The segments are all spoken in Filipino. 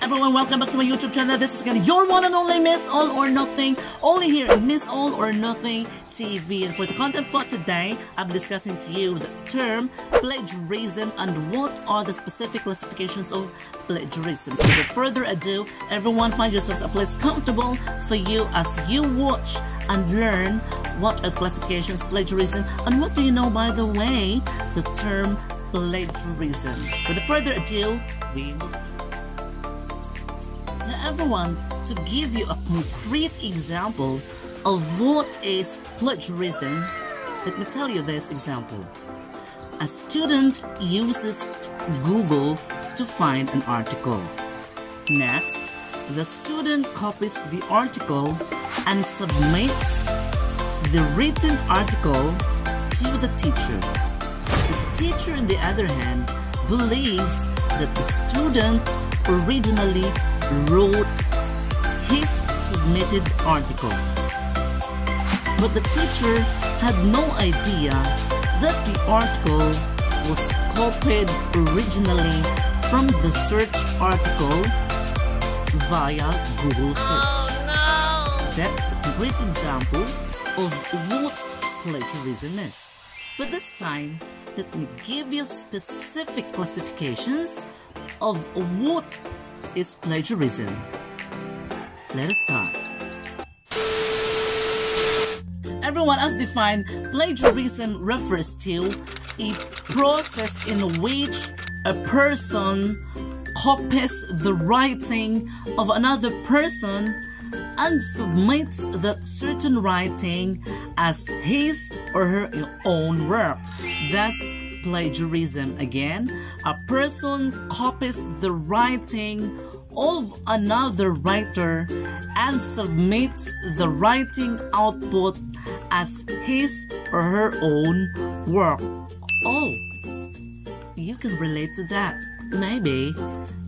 everyone, welcome back to my YouTube channel. This is again your one and only Miss All or Nothing, only here in Miss All or Nothing TV. And for the content for today, I'll be discussing to you the term plagiarism and what are the specific classifications of plagiarism. So without further ado, everyone, find yourselves a place comfortable for you as you watch and learn what are the classifications of plagiarism and what do you know, by the way, the term plagiarism. Without further ado, we will start. Now everyone, to give you a concrete example of what is plagiarism, let me tell you this example. A student uses Google to find an article. Next, the student copies the article and submits the written article to the teacher. The teacher, on the other hand, believes that the student originally wrote his submitted article. But the teacher had no idea that the article was copied originally from the search article via Google search. Oh, no! That's a great example of what plagiarism is. But this time, let me give you specific classifications of what is plagiarism. Let us start. Everyone, as defined, plagiarism refers to a process in which a person copies the writing of another person and submits that certain writing as his or her own work. That's plagiarism. Again, a person copies the writing of another writer and submits the writing output as his or her own work. Oh, you can relate to that. Maybe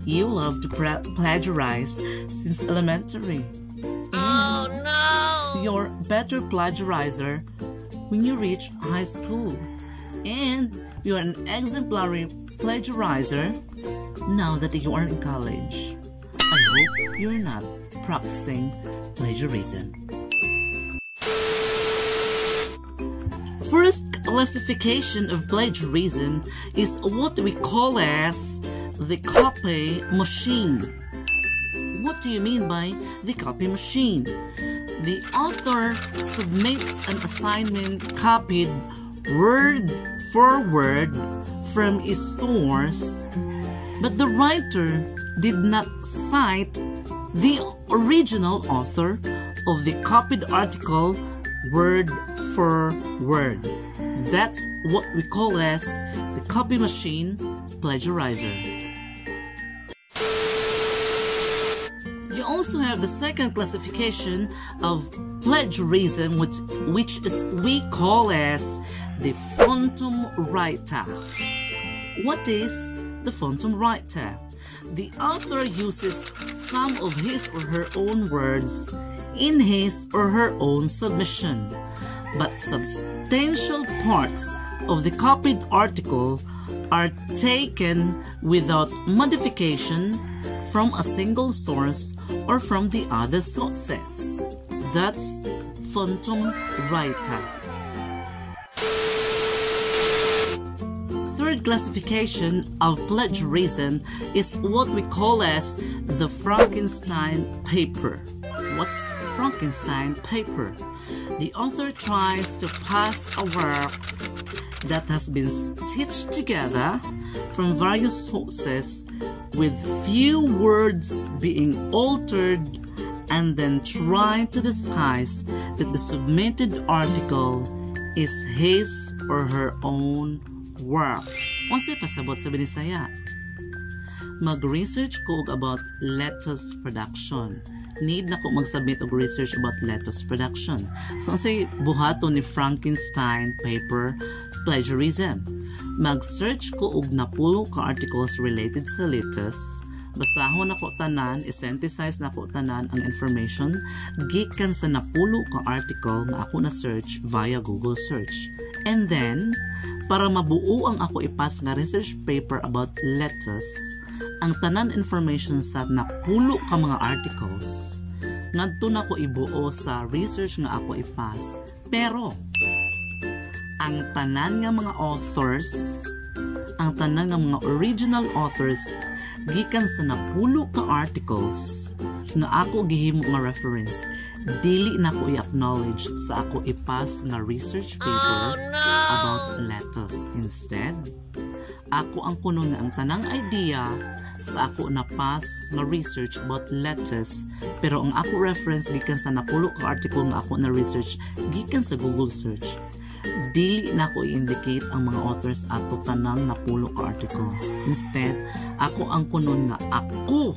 you love to plagiarize since elementary. Oh no! You're a better plagiarizer when you reach high school. And you're an exemplary plagiarizer now that you are in college. I hope you're not practicing plagiarism. First classification of plagiarism is what we call as the copy machine. What do you mean by the copy machine? The author submits an assignment copied word for word from a source, but the writer did not cite the original author of the copied article word for word. That's what we call as the copy machine plagiarizer. You also have the second classification of plagiarism, which is we call as the phantom writer. What is the phantom writer? The author uses some of his or her own words in his or her own submission, but substantial parts of the copied article are taken without modification from a single source or from the other sources. That's phantom writer. Third classification of plagiarism is what we call as the Frankenstein Paper. What's Frankenstein Paper? The author tries to pass a work that has been stitched together from various sources with few words being altered and then try to disguise that the submitted article is his or her own work. Unsay pasabot sa Binisaya? Mag-research ko about lettuce production. Need na ko mag-submit og research about lettuce production. So unsay buhaton ni Frankenstein Paper plagiarism? Mag-search ko og napulo ka articles related sa lettuce. Basahon na ko tanan, i-synthesize na ko tanan ang information gikan sa napulo ka article na ako na search via Google search. And then, para mabuo ang ako ipas nga research paper about lettuce, ang tanan information sa napulo ka mga articles ngadto na ko ibuo sa research nga ako ipas. Pero ang tanan nga mga authors, ang tanan nga mga original authors gikan sa napulo ka articles nga ako gihimo nga reference, dili na ko i-acknowledge sa ako ipas nga research paper about lettuce. Instead, ako ang kuno nga ang tanang idea sa ako napas nga research about lettuce, pero ang ako reference gikan sa napulo ka article nga ako na research gikan sa Google search, dili na ko i-indicate ang mga authors ato tanang napulo ka articles. Instead, ako ang kuno nga ako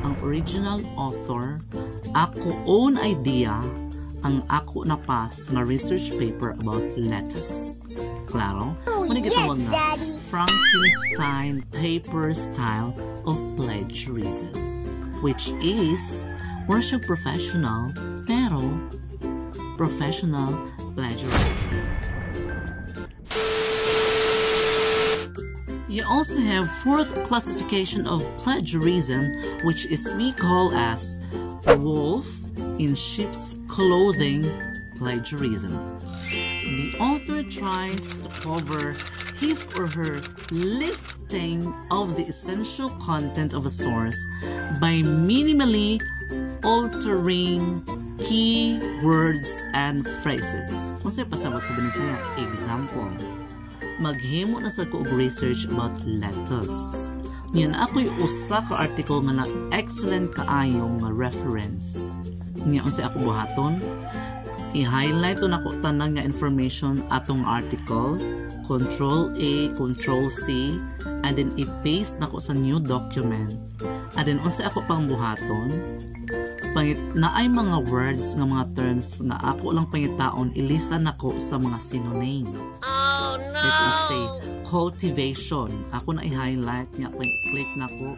ang original author, ako own idea ang ako napas nga research paper about lettuce. Klaro? Muna kita mga Frankenstein Paper style of plagiarism, which is worship professional pero professional plagiarism. You also have fourth classification of plagiarism, which is we call as wolf in sheep's clothing plagiarism. The author tries to cover his or her lifting of the essential content of a source by minimally altering key words and phrases. Kung sa'yo pasabot sa Binisaya, example, maghimo na sa ko og research about lettuce. Yan ako'y usa ka article nga na excellent kaayo nga reference. Nga kung sa ako buhaton, i-highlight na ko tanan nga information atong article, Control A, Control C, and then i-paste na ko sa new document. And then unsa ako pang buhaton, na ay mga words nga mga terms na ako lang pangitaon, ilista na ko sa mga synonym. Oh no! Let us say cultivation. Ako na i-highlight nga, click na ko,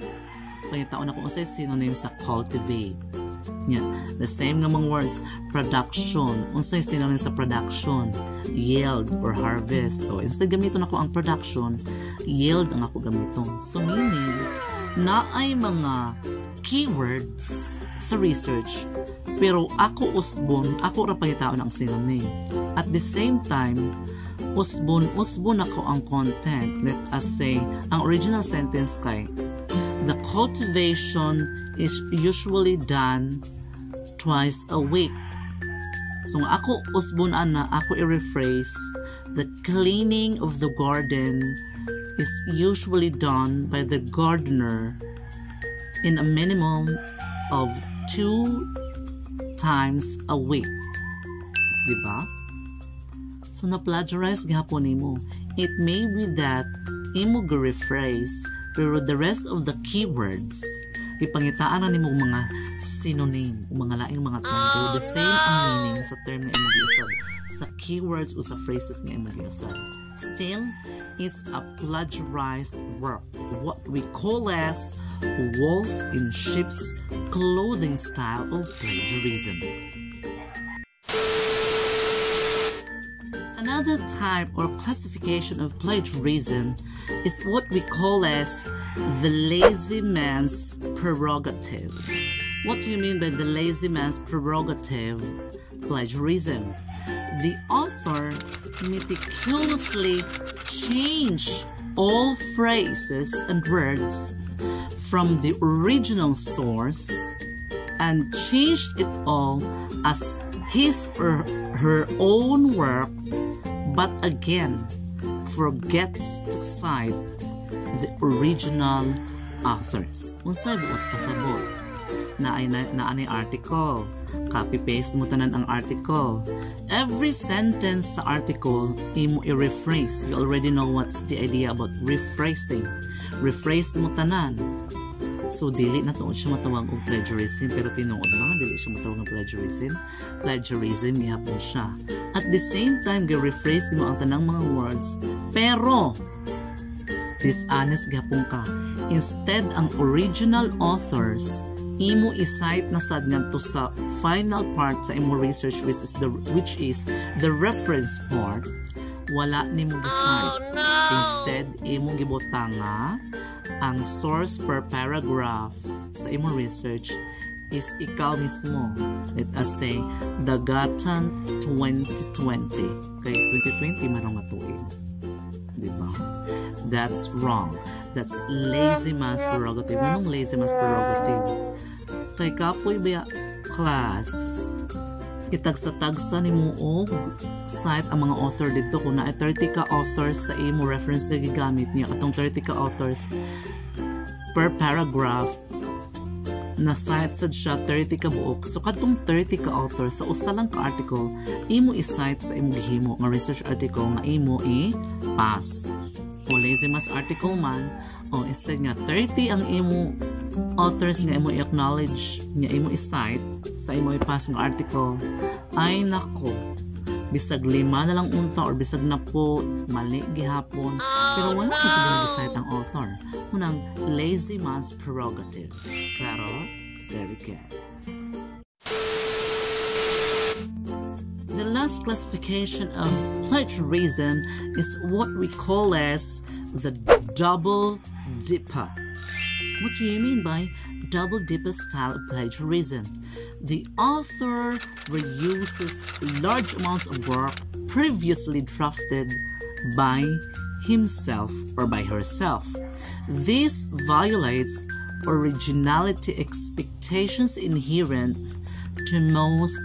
pangitaon ako unsay synonym sa cultivate. Yeah. The same nga mga words, production. Unsay synonym sa production? Yield or harvest. O instead gamiton ako ang production, yield ang ako gamiton. So meaning, na ay mga keywords sa research, pero ako ra pangitaon ang synonym. At the same time, usbon ako ang content. Let us say, ang original sentence kay, the cultivation is usually done twice a week. So ako usbunan na, ako i-rephrase, the cleaning of the garden is usually done by the gardener in a minimum of 2 times a week. Diba? So na-plagiarize gihapon nimo. It may be that imo gi-rephrase, pero the rest of the keywords ipangitaan na nimo mga synonym o mga laing mga term, pero the same ang meaning sa term nga imo giusab, sa keywords o sa phrases nga imo giusab. Still, it's a plagiarized work, what we call as wolf in sheep's clothing style of plagiarism. Another type or classification of plagiarism is what we call as the lazy man's prerogative. What do you mean by the lazy man's prerogative plagiarism? The author meticulously changed all phrases and words from the original source and changed it all as his or her own work, but again forgets to cite the original authors. Unsay buot pasabot? Naanay article, copy-paste mo tanan ang article. Every sentence sa article, imo i-rephrase. You already know what's the idea about rephrasing. Rephrase mo tanan. So, dili na to siya matawag og plagiarism, pero tinuod mga dili siya matawag ng plagiarism. Plagiarism, gihapon siya. At the same time, gi-rephrase mo ang tanang mga words, pero dishonest gihapon ka. Instead, ang original authors, imo i-cite na sad ngadto sa final part sa imo research, which is the reference part, wala nimo gi-cite. Instead, imo gibutang nga ang source per paragraph sa imong research is ikaw mismo. Let us say, Dagatan 2020. Okay, 2020 marong matuig. Diba? That's wrong. That's lazy man's prerogative. Anong lazy man's prerogative? Kay kapoy ba class, itagsa-tagsa ni mo og cite ang mga author dito. Kung na 30 ka authors sa imo reference na gigamit niya, atong 30 ka authors per paragraph na cite sad siya 30 ka buok. So kadtong 30 ka authors sa usa lang ka article imo i-cite sa imo gihimo nga research article nga imo i-pass. O lazy mas article man, o instead nga 30 ang imo authors nga imo i-acknowledge nga imo i-cite sa imo i-pass nga article, ay nako, bisag 5 na lang unta or bisag na po mali gihapon, pero wala ka sa nag-cite ang author. Unang lazy man's prerogative. Claro? Very good. The last classification of plagiarism is what we call as the double dipper. What do you mean by double dipper style of plagiarism? The author reuses large amounts of work previously drafted by himself or by herself. This violates originality expectations inherent to most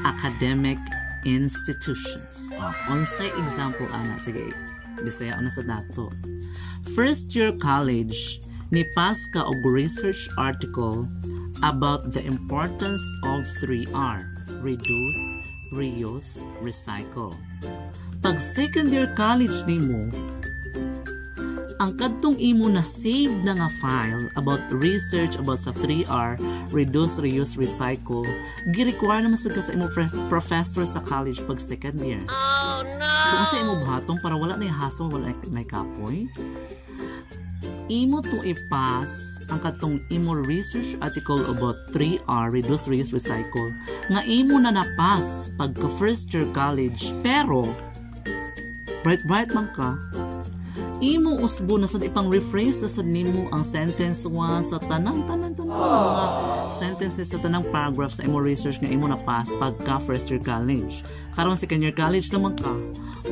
academic institutions. Onsay example ana, sige, bisaya ana sa dato. First year college, nipas ka og research article about the importance of 3R: reduce, reuse, recycle. Pag second year college nimo, ang kadtong imo na save na nga file about research about sa 3R, reduce, reuse, recycle, gi-require naman sa imo professor sa college pag second year. Oh no! So kasi imo buhaton para wala na hassle, wala na kapoy. Imo to i-pass ang katong imo research article about 3R, reduce, reuse, recycle, nga imo na na-pass pagka first year college, pero bright man ka, imo usbo na sad ipang rephrase na sad nimo ang sentence 1 sa tanang mga sentences sa tanang paragraph sa imo research nga imo na-pass pagka first year college. Karon second year college naman ka,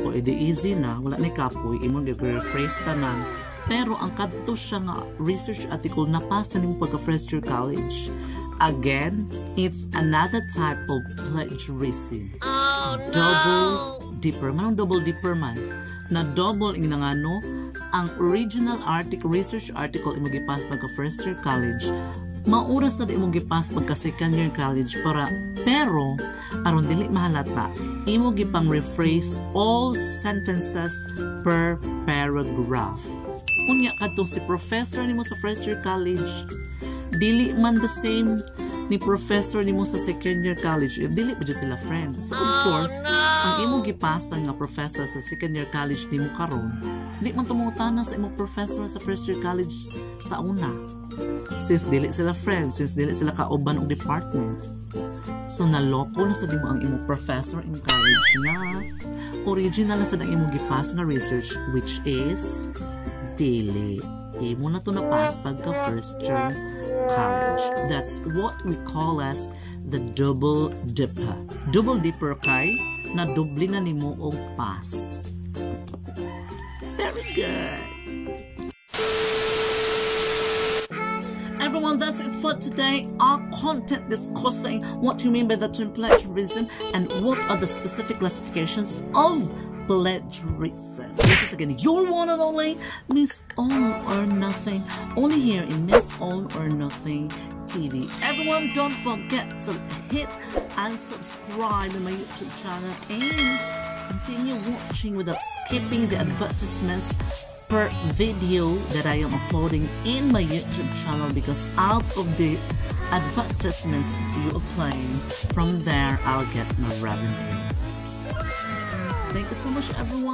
o edi easy na, wala ni kapoy, imo gi-rephrase tanan. Pero ang kadto siya nga research article na pass na nimo pagka first year college. Again, it's another type of plagiarism. Oh, no! Double dipper. Manong double dipper man? Na double ing nangano ang original article, research article imo gipass pagka first year college. Maura sa imo gipass pagka second year college pero aron dili mahalata, imo gipang rephrase all sentences per paragraph. Unya kadtong si professor nimo sa first year college, dili man the same ni professor nimo sa second year college. Dili pa sila friends. So of course, ang imo gipasa nga professor sa second year college nimo karon, di man tumutana sa imo professor sa first year college sa una. Since dili sila friends, since dili sila kauban og department. So naloko na sa dimo ang imo professor in college na original na sa imo gipasa nga research, which is dili imo na to na-pass pagka first year college. That's what we call as the double dipper. Double dipper kay na doble na nimo og pass. Very good. Everyone, that's it for today. Our content discussing what you mean by the term plagiarism and what are the specific classifications of plagiarism. This is again your one and only Miss All or Nothing, only here in Miss All or Nothing TV. Everyone, don't forget to hit and subscribe to my YouTube channel and continue watching without skipping the advertisements per video that I am uploading in my YouTube channel, because out of the advertisements you are playing, from there I'll get my revenue. Thank you so much, everyone.